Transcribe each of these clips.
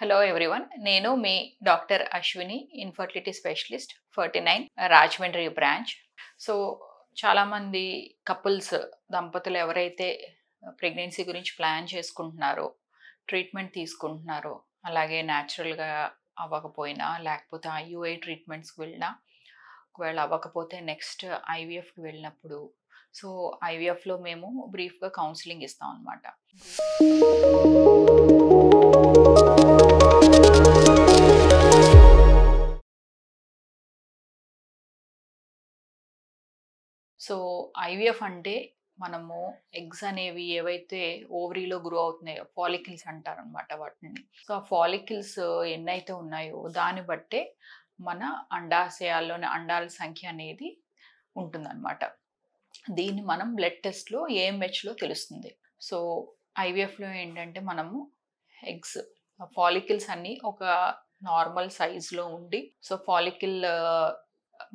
Hello everyone. నేను మీ doctor Ashwini, infertility specialist 49 Rajahmundry branch. So చాలామంది కపుల్స్ దంపతులు ఎవరైతే ప్రెగ్నెన్సీ గురించి ప్లాన్ చేసుకుంటున్నారో, ట్రీట్మెంట్ తీసుకుంటున్నారో, అలాగే న్యాచురల్గా అవ్వకపోయినా లేకపోతే ఐయుఐ ట్రీట్మెంట్స్కి వెళ్ళినా, ఒకవేళ అవ్వకపోతే నెక్స్ట్ ఐవీఎఫ్కి వెళ్ళినప్పుడు, సో ఐవీఎఫ్లో మేము బ్రీఫ్గా కౌన్సిలింగ్ ఇస్తాం అన్నమాట. సో ఐవీఎఫ్ అంటే మనము ఎగ్స్ అనేవి ఏవైతే ఓవరీలో గ్రో అవుతున్నాయో ఫాలికిల్స్ అంటారనమాట వాటిని. సో ఆ ఫాలికిల్స్ ఎన్నైతే ఉన్నాయో దాన్ని బట్టే మన అండాశయాల్లోని అండాల సంఖ్య అనేది ఉంటుందన్నమాట. దీన్ని మనం బ్లడ్ టెస్ట్లో ఏఎంహెచ్లో తెలుస్తుంది. సో ఐవీఎఫ్లో ఏంటంటే మనము ఎగ్స్ ఫాలికిల్స్ అన్నీ ఒక నార్మల్ సైజ్లో ఉండి, సో ఫాలికిల్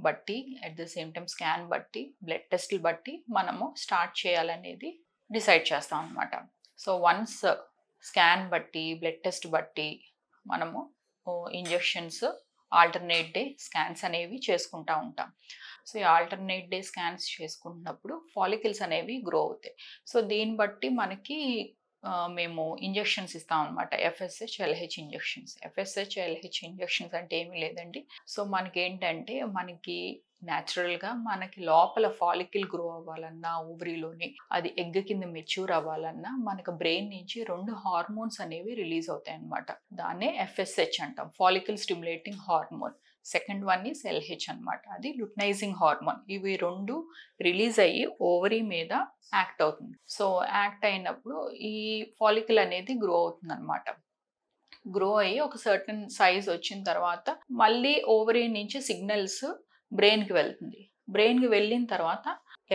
బట్టి at the same time scan బట్టి బ్లడ్ టెస్ట్లు బట్టి మనము స్టార్ట్ చేయాలనేది డిసైడ్ చేస్తాం అనమాట. సో వన్స్ స్కాన్ బట్టి బ్లడ్ టెస్ట్ బట్టి మనము ఇంజెక్షన్స్ ఆల్టర్నేట్ డే స్కాన్స్ అనేవి చేసుకుంటూ ఉంటాం. సో ఈ ఆల్టర్నేట్ డే స్కాన్స్ చేసుకుంటున్నప్పుడు ఫాలికిల్స్ అనేవి గ్రో అవుతాయి. సో దీన్ని బట్టి మనకి మేము ఇంజెక్షన్స్ ఇస్తాం అనమాట. FSH, LH injections. FSH, LH injections అంటే ఏమీ లేదండి. సో మనకి ఏంటంటే మనకి న్యాచురల్గా మనకి లోపల ఫాలికిల్ గ్రో అవ్వాలన్నా, ఓవరీలోని అది ఎగ్ కింద మెచ్యూర్ అవ్వాలన్నా మనకు బ్రెయిన్ నుంచి 2 హార్మోన్స్ అనేవి రిలీజ్ అవుతాయి అన్నమాట. దాన్నే ఎఫ్ఎస్హెచ్ అంటాం, follicle stimulating hormone. Second one is LH అనమాట, అది లుటనైజింగ్ హార్మోన్. ఇవి 2 రిలీజ్ అయ్యి ఓవరీ మీద యాక్ట్ అవుతుంది. సో యాక్ట్ అయినప్పుడు ఈ ఫాలికిల్ అనేది గ్రో అవుతుంది అనమాట. గ్రో అయ్యి ఒక సర్టన్ సైజ్ వచ్చిన తర్వాత మళ్ళీ ఓవరీ నుంచి సిగ్నల్స్ బ్రెయిన్కి వెళ్తుంది. బ్రెయిన్కి వెళ్ళిన తర్వాత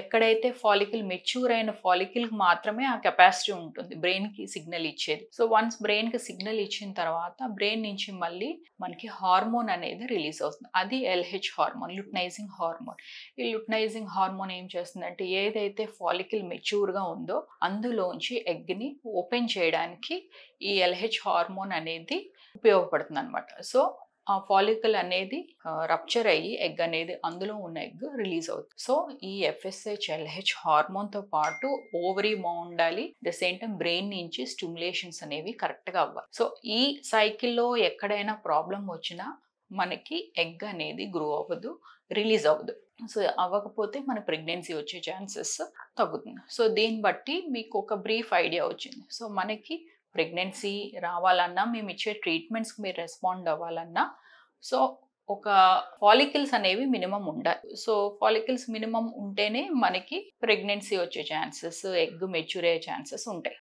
ఎక్కడైతే ఫాలికిల్ మెచ్యూర్ అయిన ఫాలికిల్కి మాత్రమే ఆ కెపాసిటీ ఉంటుంది బ్రెయిన్కి సిగ్నల్ ఇచ్చేది. సో వన్స్ బ్రెయిన్కి సిగ్నల్ ఇచ్చిన తర్వాత బ్రెయిన్ నుంచి మళ్ళీ మనకి హార్మోన్ అనేది రిలీజ్ అవుతుంది. అది ఎల్హెచ్ హార్మోన్, లుటనైజింగ్ హార్మోన్. ఈ లుటనైజింగ్ హార్మోన్ ఏం చేస్తుందంటే ఏదైతే ఫాలికిల్ మెచ్యూర్గా ఉందో అందులోంచి ఎగ్ని ఓపెన్ చేయడానికి ఈ ఎల్హెచ్ హార్మోన్ అనేది ఉపయోగపడుతుంది అనమాట. సో ఆ ఫాలికల్ అనేది రప్చర్ అయ్యి ఎగ్ అనేది, అందులో ఉన్న ఎగ్ రిలీజ్ అవుతుంది. సో ఈ ఎఫ్ఎస్హెచ్, ఎల్హెచ్ హార్మోన్తో పాటు ఓవరీ బాగుండాలి, ద సేమ్ టైం బ్రెయిన్ నుంచి స్టిమ్యులేషన్స్ అనేవి కరెక్ట్గా అవ్వాలి. సో ఈ సైకిల్లో ఎక్కడైనా ప్రాబ్లం వచ్చినా మనకి ఎగ్ అనేది గ్రో అవ్వదు, రిలీజ్ అవ్వదు. సో అవ్వకపోతే మన ప్రెగ్నెన్సీ వచ్చే ఛాన్సెస్ తగ్గుతుంది. సో దీన్ని బట్టి మీకు ఒక బ్రీఫ్ ఐడియా వచ్చింది. సో మనకి ప్రెగ్నెన్సీ రావాలన్నా, మేము ఇచ్చే ట్రీట్మెంట్స్కి మీరు రెస్పాండ్ అవ్వాలన్నా, సో ఒక ఫాలికిల్స్ అనేవి మినిమం ఉండాలి. సో ఫాలికిల్స్ మినిమం ఉంటేనే మనకి ప్రెగ్నెన్సీ వచ్చే ఛాన్సెస్, ఎగ్ మెచ్యూర్ అయ్యే ఛాన్సెస్ ఉంటాయి.